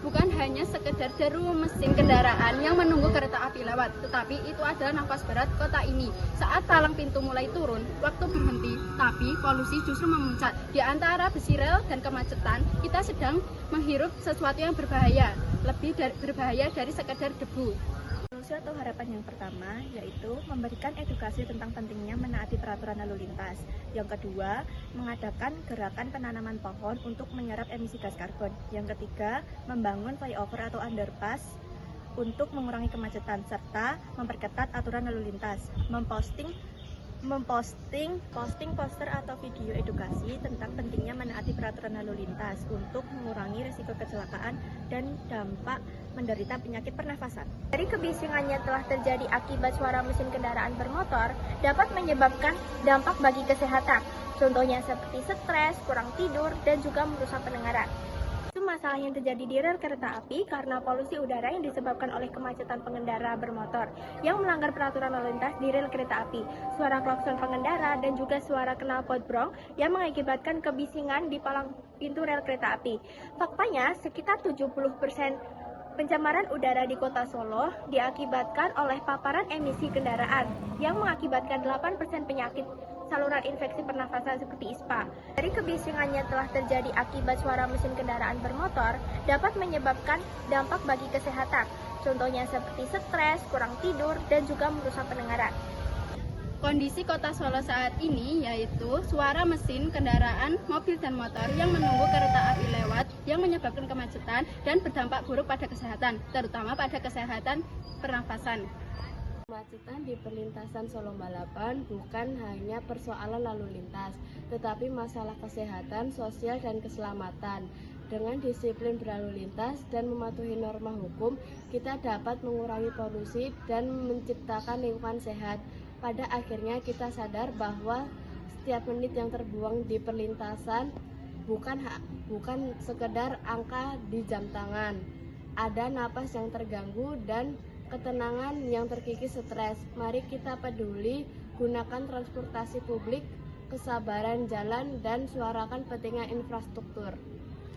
bukan hanya sekedar deru mesin kendaraan yang menunggu kereta api lewat, tetapi itu adalah nafas berat kota ini. Saat palang pintu mulai turun, waktu berhenti, tapi polusi justru memuncak. Di antara besi rel dan kemacetan, kita sedang menghirup sesuatu yang berbahaya, berbahaya dari sekedar debu. Solusi atau harapan yang pertama yaitu memberikan edukasi tentang pentingnya menaati peraturan lalu lintas. Yang kedua, mengadakan gerakan penanaman pohon untuk menyerap emisi gas karbon. Yang ketiga, membangun flyover atau underpass untuk mengurangi kemacetan serta memperketat aturan lalu lintas. Memposting poster atau video edukasi tentang pentingnya menaati peraturan lalu lintas untuk mengurangi risiko kecelakaan dan dampak menderita penyakit pernafasan. Dari kebisingannya telah terjadi akibat suara mesin kendaraan bermotor dapat menyebabkan dampak bagi kesehatan. Contohnya seperti stres, kurang tidur, dan juga merusak pendengaran. Itu masalah yang terjadi di rel kereta api karena polusi udara yang disebabkan oleh kemacetan pengendara bermotor yang melanggar peraturan lalu lintas di rel kereta api, suara klakson pengendara, dan juga suara knalpot brong yang mengakibatkan kebisingan di palang pintu rel kereta api. Faktanya, sekitar 70% pencemaran udara di kota Solo diakibatkan oleh paparan emisi kendaraan yang mengakibatkan 8% penyakit saluran infeksi pernafasan seperti ISPA. Dari kebisingannya telah terjadi akibat suara mesin kendaraan bermotor dapat menyebabkan dampak bagi kesehatan. Contohnya seperti stres, kurang tidur, dan juga merusak pendengaran. Kondisi kota Solo saat ini yaitu suara mesin kendaraan, mobil dan motor yang menunggu kereta api lewat yang menyebabkan kemacetan dan berdampak buruk pada kesehatan, terutama pada kesehatan pernafasan. Kemacetan di perlintasan Solo Balapan bukan hanya persoalan lalu lintas, tetapi masalah kesehatan, sosial, dan keselamatan. Dengan disiplin berlalu lintas dan mematuhi norma hukum, kita dapat mengurangi polusi dan menciptakan lingkungan sehat. Pada akhirnya kita sadar bahwa setiap menit yang terbuang di perlintasan bukan sekedar angka di jam tangan. Ada napas yang terganggu dan ketenangan yang terkikis stres. Mari kita peduli, gunakan transportasi publik, kesabaran jalan, dan suarakan pentingnya infrastruktur.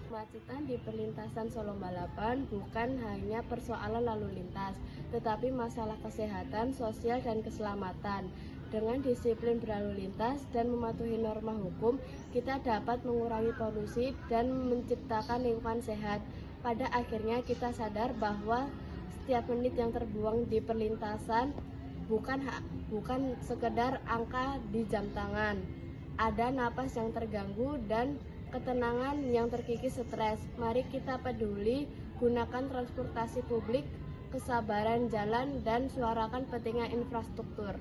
Kemacetan di perlintasan Solo Balapan bukan hanya persoalan lalu lintas, tetapi masalah kesehatan, sosial, dan keselamatan. Dengan disiplin berlalu lintas dan mematuhi norma hukum, kita dapat mengurangi polusi dan menciptakan lingkungan sehat. Pada akhirnya kita sadar bahwa setiap menit yang terbuang di perlintasan bukan sekedar angka di jam tangan. Ada napas yang terganggu dan ketenangan yang terkikis stres. Mari kita peduli, gunakan transportasi publik, kesabaran jalan, dan suarakan pentingnya infrastruktur.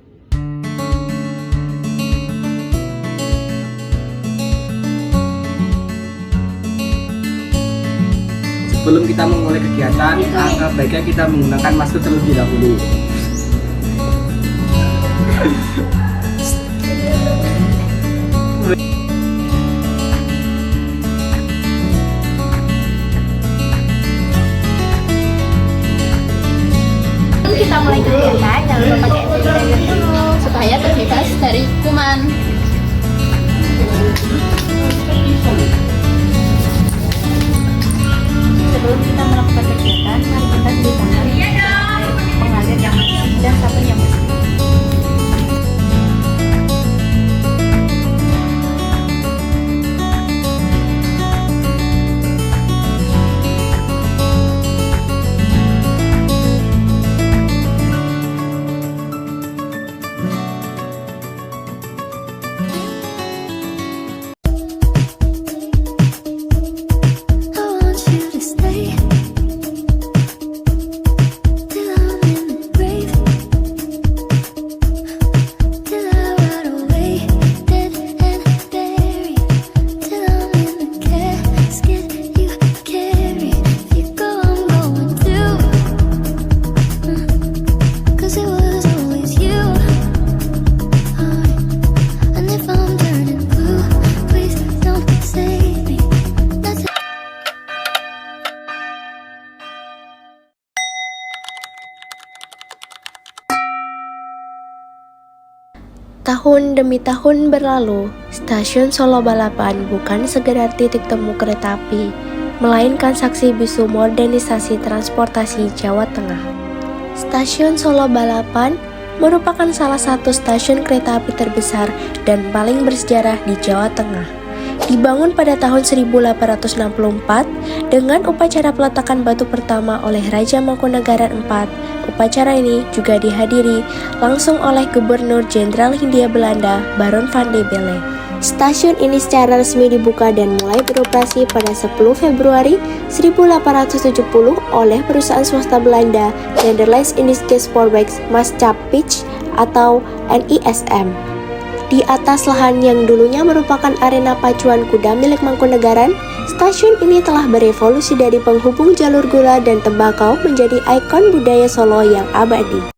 Sebelum kita memulai kegiatan, angka baiknya kita menggunakan masker terlebih dahulu. Sebelum kita mulai kegiatan, jangan lupa pakai hand sanitizer dulu Supaya terbebas dari kuman. Sebelum kita melakukan kegiatan, mari kita cuci tangan dengan air mengalir yang bersih dan sabun yang bersih. Tahun demi tahun berlalu, stasiun Solo Balapan bukan sekedar titik temu kereta api, melainkan saksi bisu modernisasi transportasi Jawa Tengah. Stasiun Solo Balapan merupakan salah satu stasiun kereta api terbesar dan paling bersejarah di Jawa Tengah. Dibangun pada tahun 1864 dengan upacara peletakan batu pertama oleh Raja Mangkunegaran IV. Upacara ini juga dihadiri langsung oleh Gubernur Jenderal Hindia Belanda Baron van de Belle. Stasiun ini secara resmi dibuka dan mulai beroperasi pada 10 Februari 1870 oleh perusahaan swasta Belanda Nederlands Indische Spoorwegmaatschappij atau NISM. Di atas lahan yang dulunya merupakan arena pacuan kuda milik Mangkunegaran, stasiun ini telah berevolusi dari penghubung jalur gula dan tembakau menjadi ikon budaya Solo yang abadi.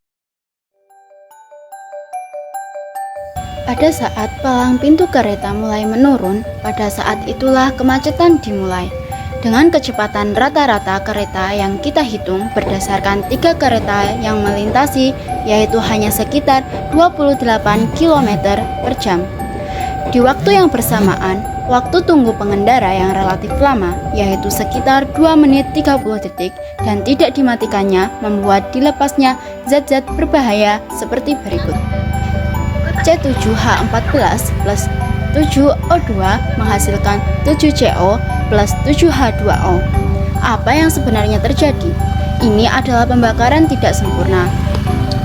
Pada saat palang pintu kereta mulai menurun, pada saat itulah kemacetan dimulai. Dengan kecepatan rata-rata kereta yang kita hitung berdasarkan 3 kereta yang melintasi, yaitu hanya sekitar 28 km per jam. Di waktu yang bersamaan, waktu tunggu pengendara yang relatif lama, yaitu sekitar 2 menit 30 detik, dan tidak dimatikannya membuat dilepasnya zat-zat berbahaya seperti berikut. C7H14 plus 7O2 menghasilkan 7CO plus 7H2O. Apa yang sebenarnya terjadi? Ini adalah pembakaran tidak sempurna.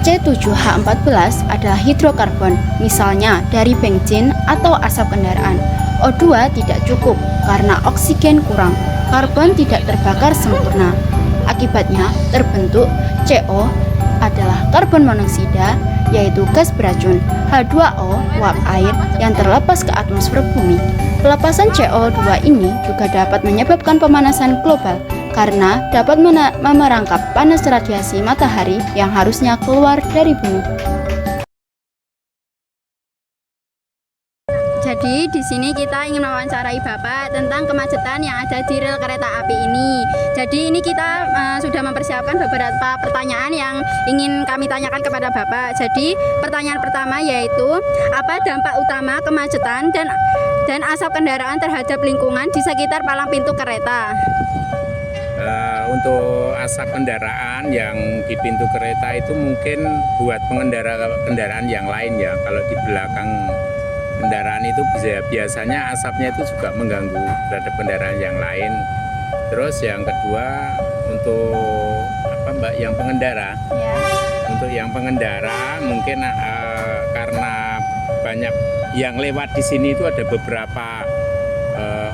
C7H14 adalah hidrokarbon, misalnya dari bensin atau asap kendaraan. O2 tidak cukup karena oksigen kurang, karbon tidak terbakar sempurna. Akibatnya terbentuk CO adalah karbon monoksida, yaitu gas beracun, H2O, uap air yang terlepas ke atmosfer bumi. Pelepasan CO2 ini juga dapat menyebabkan pemanasan global karena dapat memerangkap panas radiasi matahari yang harusnya keluar dari bumi. Jadi di sini kita ingin mewawancarai Bapak tentang kemacetan yang ada di rel kereta api ini. Jadi ini kita sudah mempersiapkan beberapa pertanyaan yang ingin kami tanyakan kepada Bapak. Jadi pertanyaan pertama yaitu apa dampak utama kemacetan dan asap kendaraan terhadap lingkungan di sekitar palang pintu kereta? Untuk asap kendaraan yang di pintu kereta itu mungkin buat pengendara kendaraan yang lain ya. Kalau di belakang kendaraan itu biasanya asapnya itu juga mengganggu terhadap kendaraan yang lain. Terus yang kedua untuk yang pengendara. Ya. Untuk yang pengendara mungkin karena banyak yang lewat di sini itu ada beberapa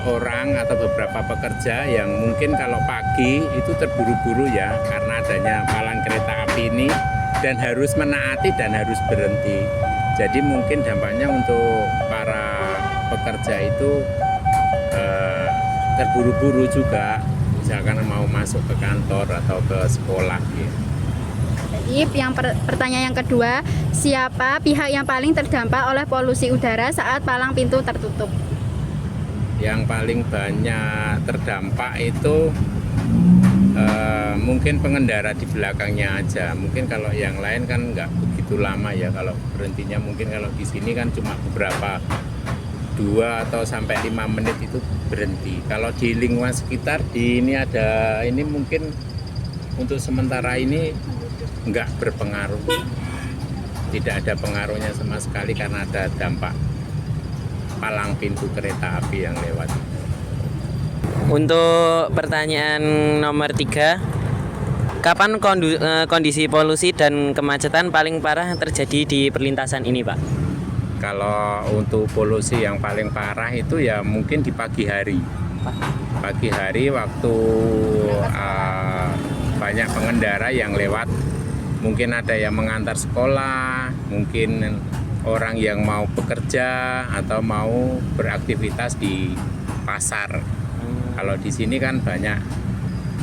orang atau beberapa pekerja yang mungkin kalau pagi itu terburu-buru ya karena adanya palang kereta api ini dan harus menaati dan harus berhenti. Jadi mungkin dampaknya untuk para pekerja itu terburu-buru juga, misalkan mau masuk ke kantor atau ke sekolah gitu. Jadi yang pertanyaan yang kedua, siapa pihak yang paling terdampak oleh polusi udara saat palang pintu tertutup? Yang paling banyak terdampak itu mungkin pengendara di belakangnya aja. Mungkin kalau yang lain kan nggak begitu lama ya, kalau berhentinya mungkin kalau di sini kan cuma beberapa 2 atau sampai 5 menit itu berhenti. Kalau di lingkungan sekitar di ini mungkin untuk sementara ini nggak berpengaruh, tidak ada pengaruhnya sama sekali karena ada dampak palang pintu kereta api yang lewat. Untuk pertanyaan nomor 3, kapan kondisi polusi dan kemacetan paling parah terjadi di perlintasan ini, Pak? Kalau untuk polusi yang paling parah itu ya mungkin di pagi hari. Pagi hari waktu banyak pengendara yang lewat, mungkin ada yang mengantar sekolah, mungkin orang yang mau bekerja atau mau beraktivitas di pasar. Kalau di sini kan banyak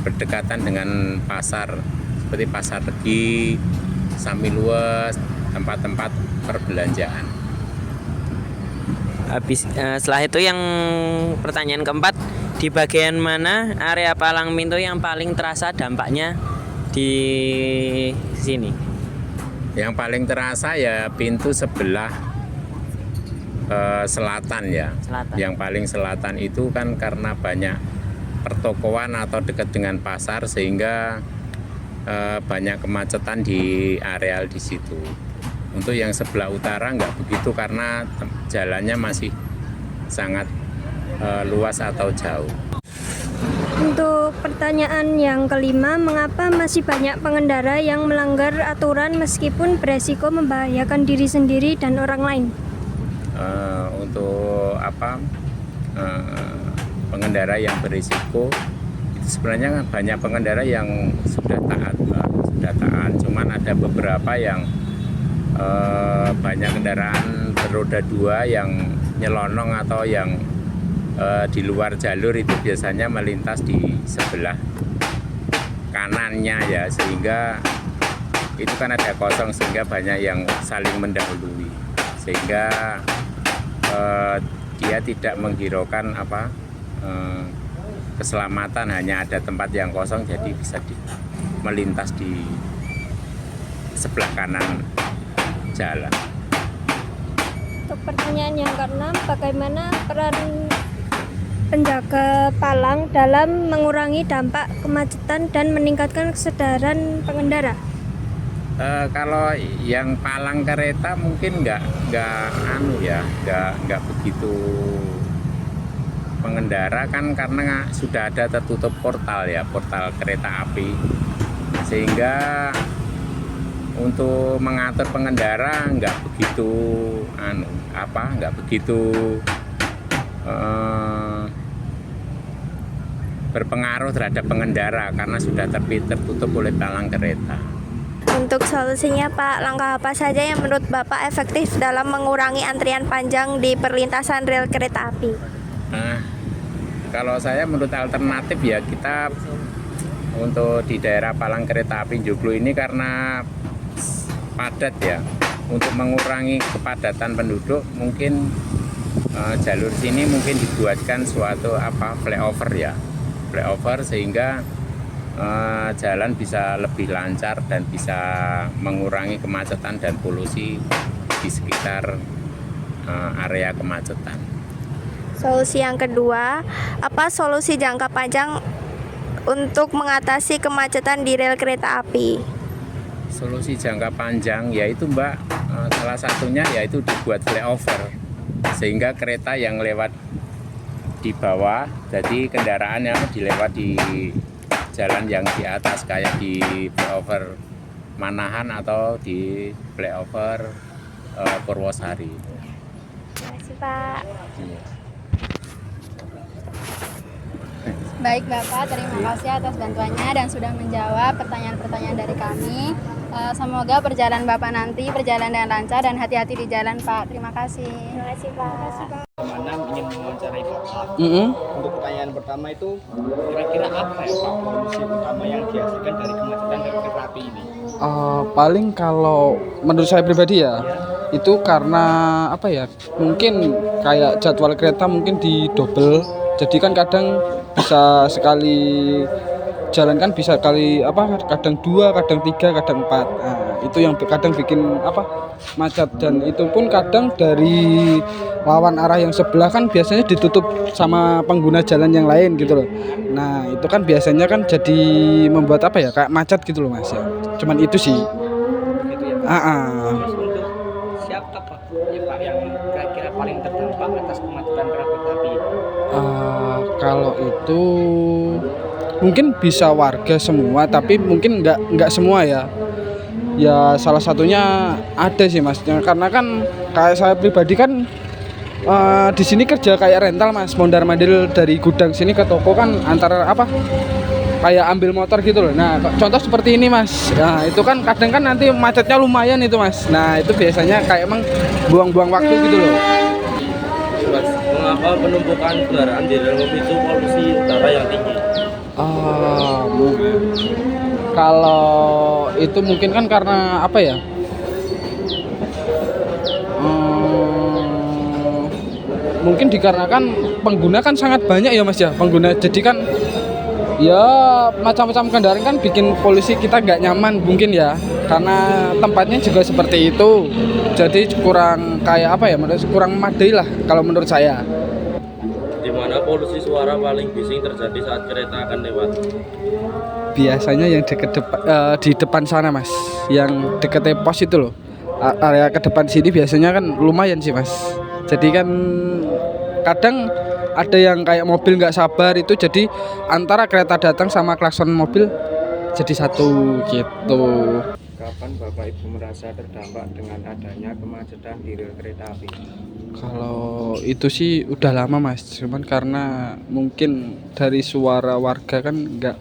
berdekatan dengan pasar seperti Pasar Regi, Samiluas, tempat-tempat perbelanjaan. Setelah itu yang pertanyaan keempat, di bagian mana area palang pintu yang paling terasa dampaknya di sini? Yang paling terasa ya pintu sebelah selatan ya. Selatan. Yang paling selatan itu kan karena banyak pertokoan atau dekat dengan pasar sehingga banyak kemacetan di areal di situ. Untuk yang sebelah utara nggak begitu karena jalannya masih sangat luas atau jauh. Untuk pertanyaan yang kelima, mengapa masih banyak pengendara yang melanggar aturan meskipun beresiko membahayakan diri sendiri dan orang lain? Untuk pengendara yang berisiko itu sebenarnya banyak pengendara yang sudah taat, cuman ada beberapa yang banyak kendaraan beroda 2 yang nyelonong atau yang di luar jalur itu biasanya melintas di sebelah kanannya ya, sehingga itu kan ada kosong sehingga banyak yang saling mendahului sehingga dia tidak menghiraukan keselamatan, hanya ada tempat yang kosong jadi bisa melintas di sebelah kanan jalan. Untuk pertanyaan yang keenam, bagaimana peran penjaga palang dalam mengurangi dampak kemacetan dan meningkatkan kesadaran pengendara? Kalau yang palang kereta mungkin nggak begitu pengendara kan, karena sudah ada tertutup portal kereta api, sehingga untuk mengatur pengendara nggak begitu berpengaruh terhadap pengendara karena sudah tertutup oleh palang kereta. Untuk solusinya Pak, langkah apa saja yang menurut Bapak efektif dalam mengurangi antrian panjang di perlintasan rel kereta api? Kalau saya menurut alternatif ya, kita untuk di daerah palang kereta api Joglo ini karena padat ya, untuk mengurangi kepadatan penduduk mungkin jalur sini mungkin dibuatkan suatu flyover sehingga jalan bisa lebih lancar dan bisa mengurangi kemacetan dan polusi di sekitar area kemacetan. Solusi yang kedua, apa solusi jangka panjang untuk mengatasi kemacetan di rel kereta api? Solusi jangka panjang yaitu salah satunya yaitu dibuat flyover sehingga kereta yang lewat di bawah, jadi kendaraan yang dilewat di jalan yang di atas kayak di flyover Manahan atau di flyover Purwosari. Terima kasih Pak. Iya. Baik Bapak, terima kasih atas bantuannya dan sudah menjawab pertanyaan-pertanyaan dari kami. Semoga perjalanan Bapak nanti perjalanan lancar dan hati-hati di jalan Pak. Terima kasih. Terima kasih Pak. Mana ingin mewawancarai Bapak. Untuk pertanyaan pertama itu, kira-kira apa ya Pak solusi utama yang dihasilkan dari kemacetan dari kereta api ini? Paling kalau menurut saya pribadi ya, itu karena mungkin kayak jadwal kereta mungkin didobel, jadi kan kadang bisa sekali jalan kan bisa kadang 2, kadang 3, kadang 4. Nah, itu yang kadang bikin macet, dan itu pun kadang dari lawan arah yang sebelah kan biasanya ditutup sama pengguna jalan yang lain gitu loh. Nah, itu kan biasanya kan jadi membuat kayak macet gitu loh Mas ya. Cuman itu sih. Gitu ya Pak. Terus untuk siapa Pak yang kira-kira paling terdampak atas kemacetan kereta api ini? Kalau itu mungkin bisa warga semua, tapi mungkin nggak semua ya. Ya salah satunya ada sih Mas, karena kan kayak saya pribadi kan di sini kerja kayak rental Mas, mondar-mandir dari gudang sini ke toko kan antara kayak ambil motor gitu loh. Nah contoh seperti ini Mas, nah itu kan kadang kan nanti macetnya lumayan itu Mas. Nah itu biasanya kayak emang buang-buang waktu gitu loh. Mengapa penumpukan kendaraan di rel memicu polusi udara yang tinggi? Kalau itu mungkin kan karena mungkin dikarenakan pengguna kan sangat banyak ya Mas ya, pengguna, jadi kan ya macam-macam kendaraan kan bikin polusi kita nggak nyaman mungkin ya, karena tempatnya juga seperti itu, jadi kurang kurang memadai lah kalau menurut saya. Di mana mana polusi suara paling bising terjadi saat kereta akan lewat? Biasanya yang di depan sana mas, yang deket pos itu loh. Area ke depan sini biasanya kan lumayan sih mas. Jadi kan kadang ada yang kayak mobil nggak sabar itu, jadi antara kereta datang sama klakson mobil jadi satu gitu. Kapan Bapak Ibu merasa terdampak dengan adanya kemacetan di rel kereta api? Kalau itu sih udah lama mas, cuman karena mungkin dari suara warga kan nggak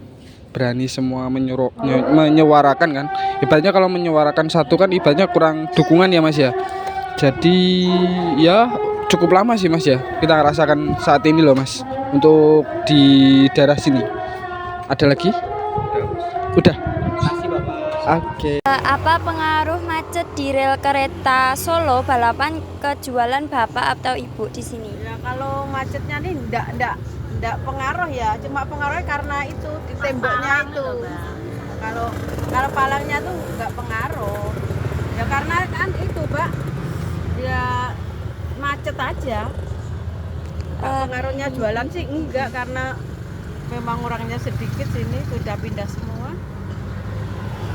berani semua menyuarakan kan. Ibaratnya kalau menyuarakan satu kan ibaratnya kurang dukungan ya mas ya. Jadi ya cukup lama sih mas ya kita rasakan saat ini loh mas, untuk di daerah sini. Ada lagi? Udah. Oke. Apa pengaruh macet di rel kereta Solo Balapan ke jualan bapak atau ibu di sini? Ya kalau macetnya nih enggak pengaruh ya, cuma pengaruhnya karena itu di temboknya itu. Kalau palangnya tuh enggak pengaruh. Ya karena kan itu, Pak. Ya macet aja. Pengaruhnya jualan sih enggak, karena memang orangnya sedikit, sini sudah pindah semua.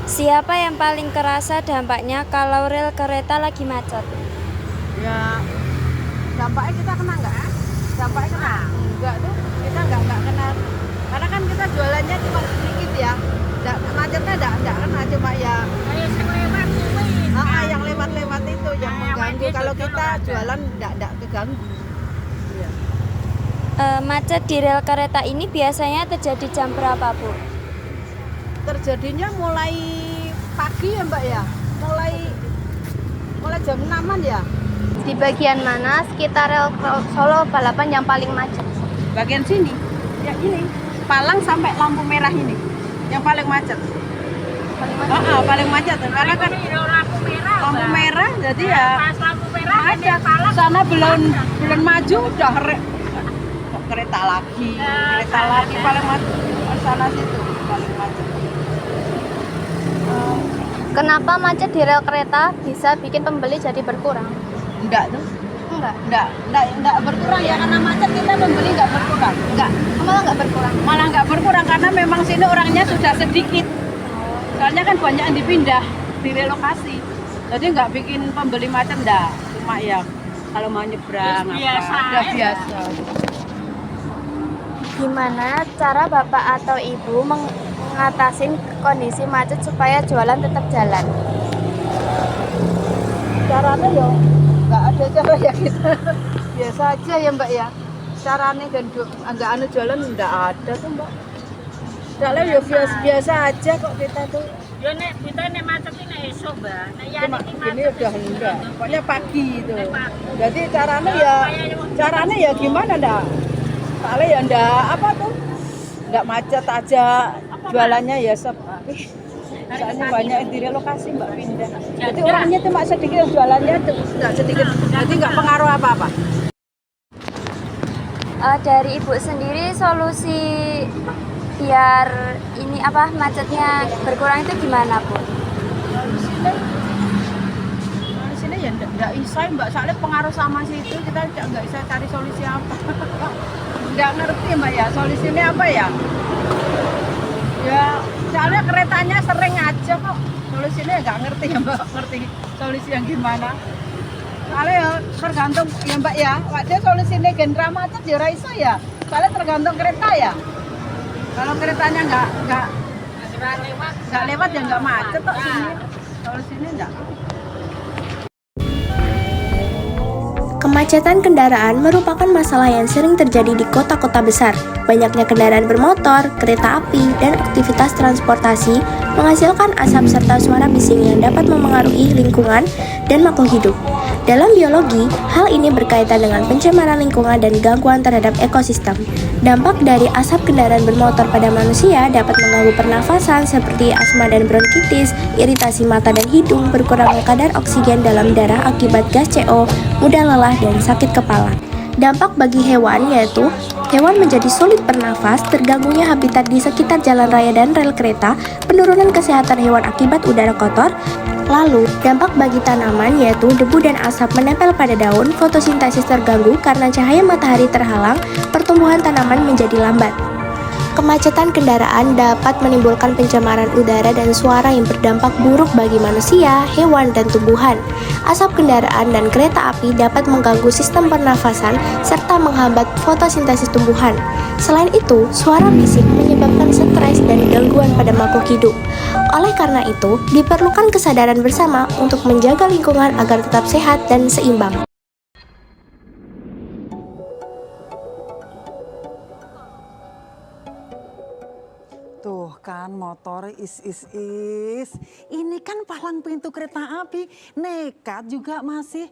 Siapa yang paling kerasa dampaknya kalau rel kereta lagi macet? Ya dampaknya kita kena enggak? Dampaknya kena? Enggak tuh, kita enggak kena. Karena kan kita jualannya cuma sedikit ya. Macetnya enggak kena, cuma ya yang lewat-lewat itu yang mengganggu. Kalau kita jualan enggak keganggu. Ya. Macet di rel kereta ini biasanya terjadi jam berapa, Bu? Terjadinya mulai pagi ya Mbak ya, mulai jam 6-an ya. Di bagian mana sekitar rel Solo Balapan yang paling macet? Bagian sini, ya ini, Palang sampai lampu merah ini, yang paling macet. Paling macet, karena kan lampu merah, jadi ya macet. Sana belum maju, udah kereta lagi paling macet. Sana situ paling macet. Kenapa macet di rel kereta bisa bikin pembeli jadi berkurang? Enggak tuh. Enggak berkurang ya, karena macet kita pembeli enggak berkurang. Malah enggak berkurang karena memang sini orangnya sudah sedikit. Soalnya kan banyak yang dipindah, direlokasi. Jadi enggak bikin pembeli macet enggak. Cuma ya kalau mau nyebrang udah biasa. Gimana cara Bapak atau Ibu ngatasin kondisi macet supaya jualan tetap jalan? Caranya ya nggak ada cara ya, kita biasa aja ya Mbak ya. Caranya dan agak jualan nggak ada tuh Mbak. Soalnya ya biasa aja kok kita tuh. Ya nek kita nek macet ini esok Mbak. Cuma ini udah enggak. Pokoknya pagi itu. Jadi caranya ya gimana dah? Soalnya ya enggak apa tuh? Enggak macet aja. Jualannya ya sepi. Soalnya banyak yang direlokasi Mbak, pindah. Jadi orangnya cuma sedikit, jualannya enggak sedikit. Jadi enggak pengaruh apa-apa. Dari Ibu sendiri solusi biar ini macetnya berkurang itu gimana, Bu? Di sini ya enggak bisa Mbak, soalnya pengaruh sama situ kita enggak bisa cari solusi apa. Enggak ngerti Mbak ya, solusinya apa ya? Ya, soalnya keretanya sering aja kok. Solusinya nggak ngerti ya Mbak, ngerti solusi yang gimana. Soalnya ya tergantung ya Mbak ya. Wadah solusinya genre macet ya raiso ya. Soalnya tergantung kereta ya. Kalau keretanya nggak lewat ya nggak macet kok sini. Solusinya nggak. Kemacetan kendaraan merupakan masalah yang sering terjadi di kota-kota besar. Banyaknya kendaraan bermotor, kereta api, dan aktivitas transportasi menghasilkan asap serta suara bising yang dapat memengaruhi lingkungan dan makhluk hidup. Dalam biologi, hal ini berkaitan dengan pencemaran lingkungan dan gangguan terhadap ekosistem. Dampak dari asap kendaraan bermotor pada manusia dapat mengganggu pernafasan seperti asma dan bronkitis, iritasi mata dan hidung, berkurangnya kadar oksigen dalam darah akibat gas CO, mudah lelah, dan sakit kepala. Dampak bagi hewan yaitu hewan menjadi sulit bernafas, terganggunya habitat di sekitar jalan raya dan rel kereta, penurunan kesehatan hewan akibat udara kotor, Lalu, dampak bagi tanaman yaitu debu dan asap menempel pada daun, fotosintesis terganggu karena cahaya matahari terhalang, pertumbuhan tanaman menjadi lambat. Kemacetan kendaraan dapat menimbulkan pencemaran udara dan suara yang berdampak buruk bagi manusia, hewan, dan tumbuhan. Asap kendaraan dan kereta api dapat mengganggu sistem pernafasan serta menghambat fotosintesis tumbuhan. Selain itu, suara bising menyebabkan stres dan gangguan pada makhluk hidup. Oleh karena itu, diperlukan kesadaran bersama untuk menjaga lingkungan agar tetap sehat dan seimbang. Tuh kan motor is. Ini kan palang pintu kereta api. Nekat juga masih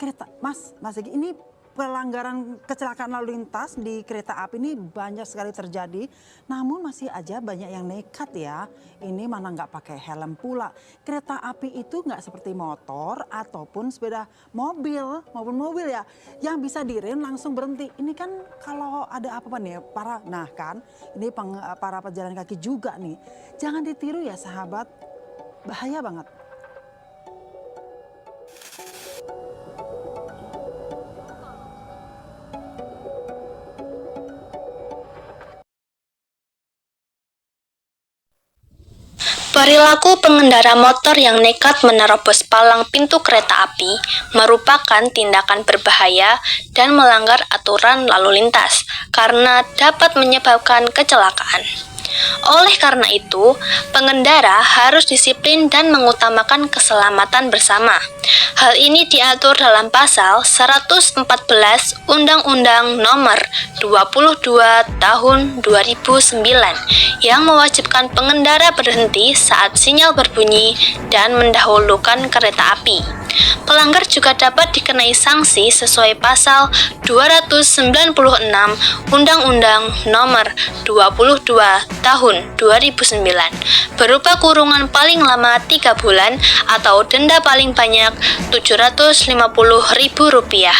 kereta. Mas Egi, ini pelanggaran kecelakaan lalu lintas di kereta api ini banyak sekali terjadi. Namun masih aja banyak yang nekat ya. Ini mana nggak pakai helm pula. Kereta api itu nggak seperti motor ataupun sepeda mobil ya. Yang bisa direm langsung berhenti. Ini kan kalau ada apa-apa nih ini para pejalan kaki juga nih. Jangan ditiru ya sahabat. Bahaya banget. Perilaku pengendara motor yang nekat menerobos palang pintu kereta api merupakan tindakan berbahaya dan melanggar aturan lalu lintas karena dapat menyebabkan kecelakaan. Oleh karena itu, pengendara harus disiplin dan mengutamakan keselamatan bersama. Hal ini diatur dalam pasal 114 Undang-Undang Nomor 22 Tahun 2009 yang mewajibkan pengendara berhenti saat sinyal berbunyi dan mendahulukan kereta api. Pelanggar juga dapat dikenai sanksi sesuai pasal 296 Undang-Undang Nomor 22 Tahun 2009 berupa kurungan paling lama 3 bulan atau denda paling banyak Rp750.000.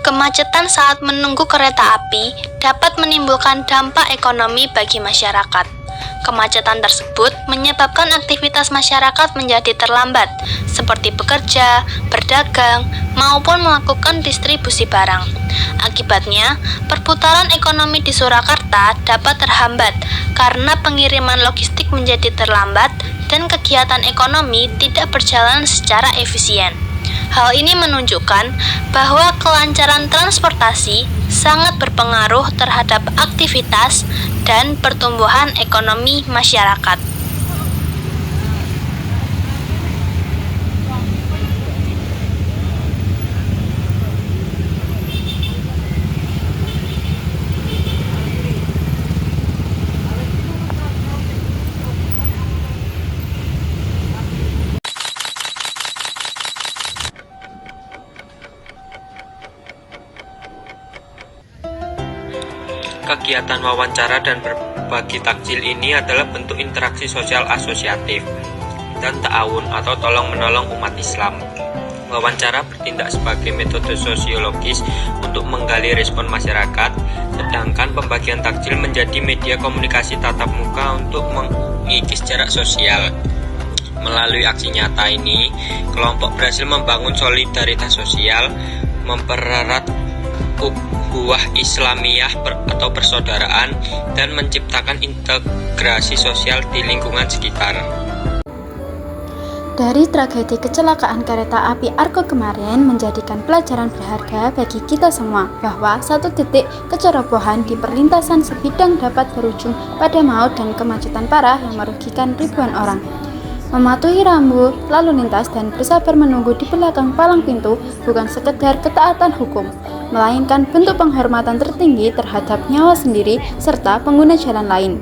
Kemacetan saat menunggu kereta api dapat menimbulkan dampak ekonomi bagi masyarakat. Kemacetan tersebut menyebabkan aktivitas masyarakat menjadi terlambat, seperti bekerja, berdagang, maupun melakukan distribusi barang. Akibatnya, perputaran ekonomi di Surakarta dapat terhambat karena pengiriman logistik menjadi terlambat dan kegiatan ekonomi tidak berjalan secara efisien. Hal ini menunjukkan bahwa kelancaran transportasi sangat berpengaruh terhadap aktivitas dan pertumbuhan ekonomi masyarakat. Kegiatan wawancara dan berbagi takjil ini adalah bentuk interaksi sosial asosiatif dan ta'awun atau tolong-menolong umat Islam. Wawancara bertindak sebagai metode sosiologis untuk menggali respon masyarakat, sedangkan pembagian takjil menjadi media komunikasi tatap muka untuk mengikis jarak sosial. Melalui aksi nyata ini, kelompok berhasil membangun solidaritas sosial, mempererat ukhuwah Islamiyah atau persaudaraan, dan menciptakan integrasi sosial di lingkungan sekitar. Dari tragedi kecelakaan kereta api Argo kemarin menjadikan pelajaran berharga bagi kita semua bahwa satu titik kecerobohan di perlintasan sebidang dapat berujung pada maut dan kemacetan parah yang merugikan ribuan orang. Mematuhi rambu lalu lintas dan bersabar menunggu di belakang palang pintu bukan sekedar ketaatan hukum, melainkan bentuk penghormatan tertinggi terhadap nyawa sendiri serta pengguna jalan lain.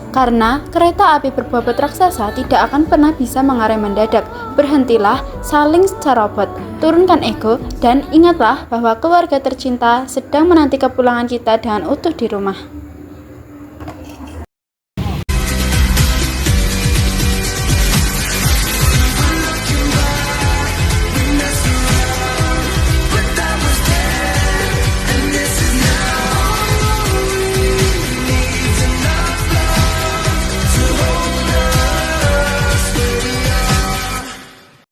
Karena kereta api berbobot raksasa tidak akan pernah bisa mengarah mendadak. Berhentilah saling cerobot, turunkan ego, dan ingatlah bahwa keluarga tercinta sedang menanti kepulangan kita dengan utuh di rumah.